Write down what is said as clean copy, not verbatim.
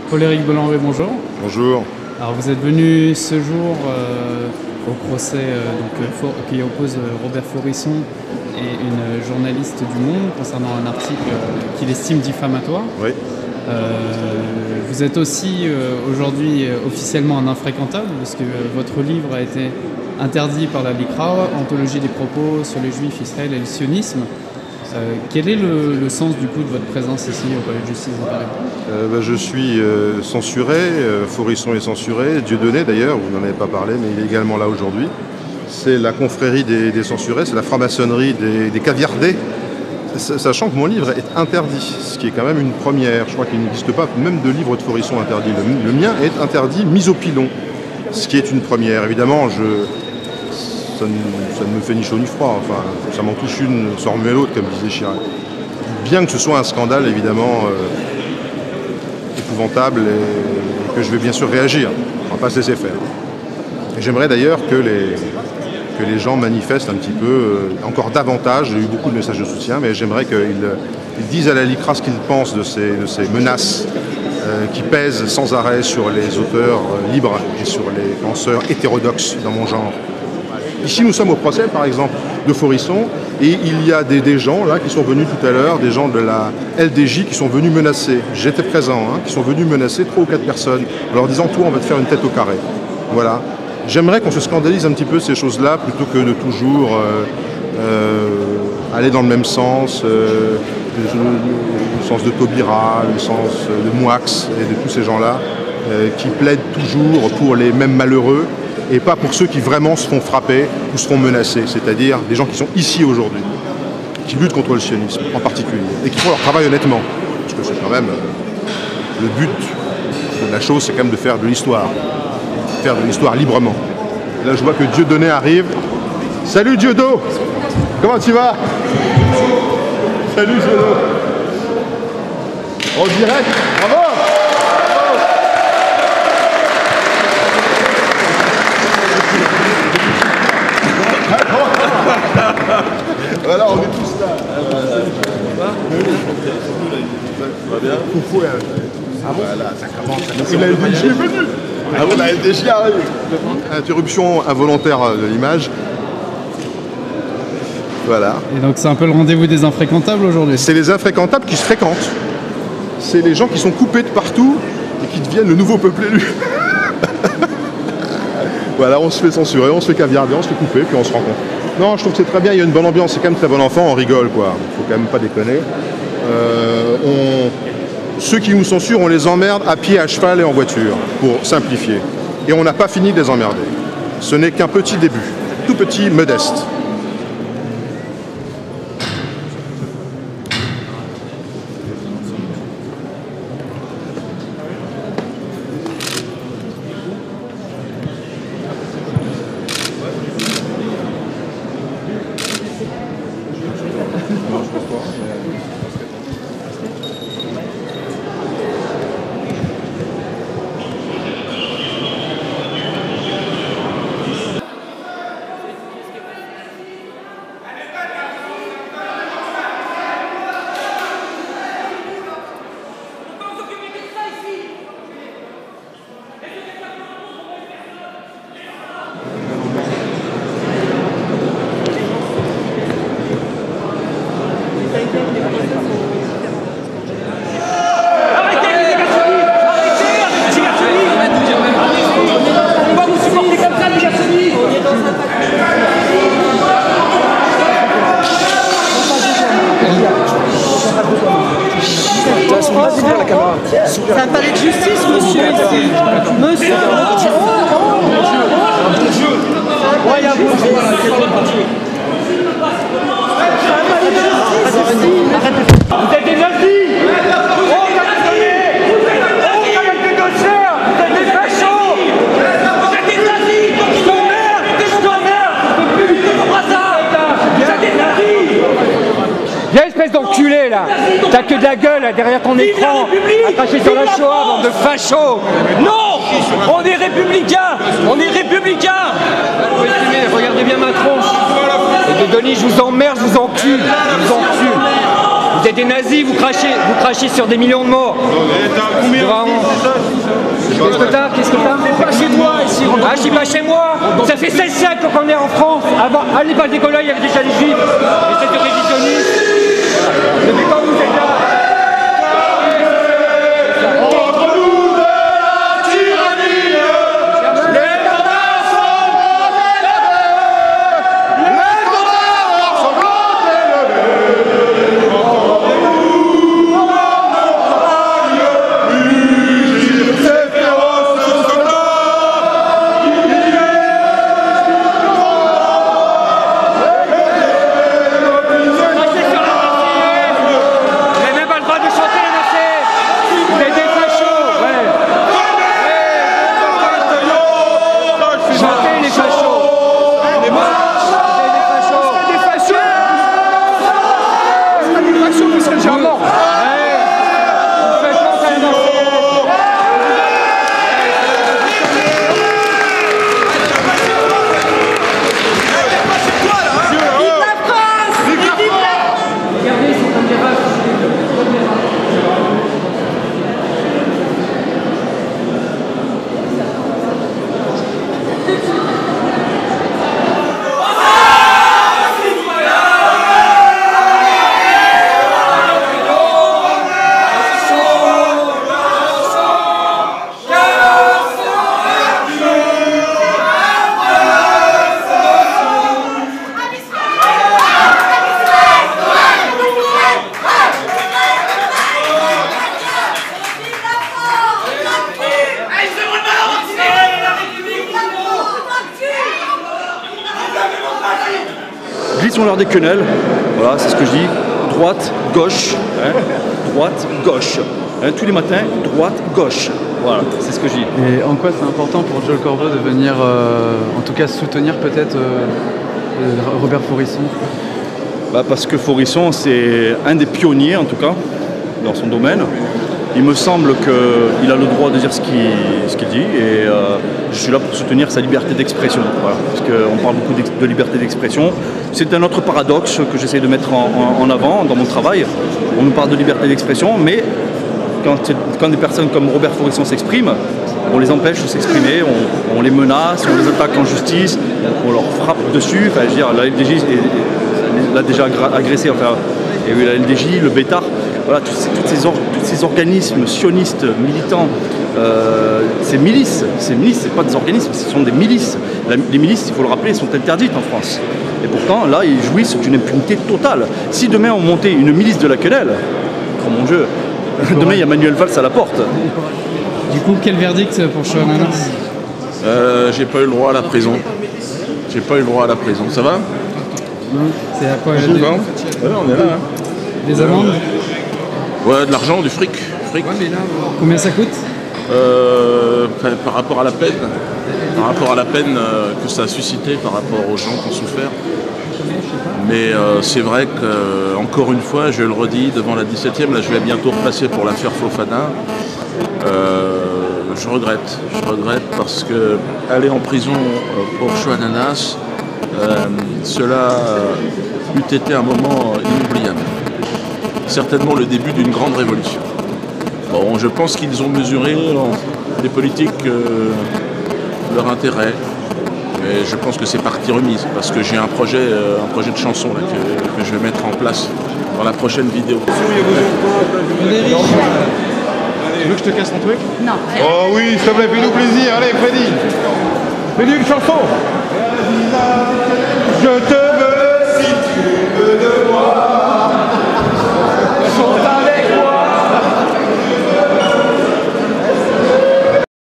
Paul-Éric Bollenrue, bonjour. Bonjour. Alors vous êtes venu ce jour au procès qui oppose Robert Faurisson et une journaliste du Monde concernant un article qu'il estime diffamatoire. Oui. Vous êtes aussi aujourd'hui officiellement un infréquentable parce que votre livre a été interdit par la LICRA, Anthologie des propos sur les Juifs, Israël et le sionisme. Quel est le sens du coup de votre présence ici au Palais de Justice de Paris? Je suis censuré, Faurisson est censuré, Dieudonné d'ailleurs, vous n'en avez pas parlé, mais il est également là aujourd'hui. C'est la confrérie des censurés, c'est la franc-maçonnerie des caviardés, sachant que mon livre est interdit, ce qui est quand même une première. Je crois qu'il n'existe pas même de livre de Faurisson interdit. Le mien est interdit, mis au pilon, ce qui est une première. Évidemment, ça ne me fait ni chaud ni froid, enfin, ça m'en touche une sans remuer l'autre, comme disait Chirac. Bien que ce soit un scandale, évidemment, épouvantable, et que je vais bien sûr réagir, on ne va pas se laisser faire. J'aimerais d'ailleurs que les gens manifestent un petit peu, encore davantage. J'ai eu beaucoup de messages de soutien, mais j'aimerais qu'ils disent à la LICRA ce qu'ils pensent de ces menaces qui pèsent sans arrêt sur les auteurs libres et sur les penseurs hétérodoxes dans mon genre. Ici, nous sommes au procès, par exemple, de Faurisson, et il y a des gens là qui sont venus tout à l'heure, des gens de la LDJ qui sont venus menacer, j'étais présent, qui sont venus menacer 3 ou 4 personnes, en leur disant « Toi, on va te faire une tête au carré ». Voilà. J'aimerais qu'on se scandalise un petit peu ces choses-là, plutôt que de toujours aller dans le même sens, le sens de Taubira, le sens de Moix et de tous ces gens-là, qui plaident toujours pour les mêmes malheureux, et pas pour ceux qui vraiment se font frapper ou se font menacer, c'est-à-dire des gens qui sont ici aujourd'hui, qui luttent contre le sionisme en particulier, et qui font leur travail honnêtement, parce que c'est quand même le but de la chose, c'est quand même de faire de l'histoire librement. Là, je vois que Dieudonné arrive. Salut Dieudonné, comment tu vas? Salut Dieudonné. En direct, bravo. Voilà, on est tous là. Ça va bien? Foufou, voilà, ça commence. La LDJ est venue. Ah oui, la LDJ arrive. Interruption involontaire de l'image. Voilà. Et donc c'est un peu le rendez-vous des infréquentables aujourd'hui? C'est les infréquentables qui se fréquentent. C'est les gens qui sont coupés de partout et qui deviennent le nouveau peuple élu. Voilà, on se fait censurer, on se fait caviarder, on se fait couper, puis on se rencontre. Non, je trouve que c'est très bien, il y a une bonne ambiance, c'est quand même très bon enfant, on rigole quoi. Faut quand même pas déconner. Ceux qui nous censurent, on les emmerde à pied, à cheval et en voiture, pour simplifier. Et on n'a pas fini de les emmerder. Ce n'est qu'un petit début, tout petit, modeste. C'est un palais de justice, monsieur, ici. Monsieur, Vous êtes des nazis! Oh, vous êtes des fachos! Vous êtes des nazis! Je t'emmerde! Vous êtes des nazis! Viens, espèce d'enculé là! T'as que de la gueule là, derrière ton écran, attaché sur la Shoah, bande de fachos! Non! On est républicains! On est républicains! Regardez bien ma tronche! Et de Denis, je vous emmerde, je vous encule! Je vous encule! Vous êtes des nazis, vous crachez sur des millions de morts. Qu'est-ce que t'as? Qu'est-ce que t'as? Pas chez toi ici. Ah, je suis pas chez moi. Ça fait 16 siècles qu'on est en France. Avant, à l'époque des colons, il y avait déjà des juifs. Et c'était révisionniste. Depuis quand vous êtes là? Glissons-leur des quenelles, voilà, c'est ce que je dis, droite, gauche, hein, droite, gauche. Hein, tous les matins, droite, gauche. Voilà, c'est ce que je dis. Et en quoi c'est important pour Joël Corbeau de venir, en tout cas, soutenir peut-être Robert Faurisson? Parce que Faurisson, c'est un des pionniers, en tout cas, dans son domaine. Il me semble qu'il a le droit de dire ce qu'il dit et je suis là pour soutenir sa liberté d'expression. Voilà, parce qu'on parle beaucoup de liberté d'expression. C'est un autre paradoxe que j'essaie de mettre en avant dans mon travail. On nous parle de liberté d'expression, mais quand des personnes comme Robert Faurisson s'expriment, on les empêche de s'exprimer, on les menace, on les attaque en justice, on leur frappe dessus. Enfin, je veux dire, la LDJ l'a déjà agressé, enfin, il y a eu la LDJ, le Bétard. Voilà, tous ces organismes sionistes, militants, ces milices, c'est pas des organismes, ce sont des milices. Les milices, il faut le rappeler, sont interdites en France. Et pourtant, là, ils jouissent d'une impunité totale. Si demain on montait une milice de la quenelle, oh mon Dieu, demain il y a Manuel Valls à la porte. Du coup, quel verdict pour Chouananas? J'ai pas eu le droit à la prison. J'ai pas eu le droit à la prison. Ça va? C'est à quoi? On est là. Hein. Des amendes? Ouais, de l'argent, du fric. Combien ça coûte? Par rapport à la peine, que ça a suscité par rapport aux gens qui ont souffert. Mais c'est vrai que, encore une fois, je le redis, devant la 17e, là je vais bientôt repasser pour l'affaire Fofana. Je regrette parce que aller en prison pour Chouananas, cela eût été un moment inoubliable. Certainement le début d'une grande révolution. Bon, je pense qu'ils ont mesuré, les politiques, leur intérêt. Mais je pense que c'est partie remise, parce que j'ai un projet de chanson là, que je vais mettre en place dans la prochaine vidéo. Tu veux que je te casse ton truc? Non. Oh oui, s'il te plaît, fais-nous plaisir. Allez, Freddy. Fais-nous une chanson.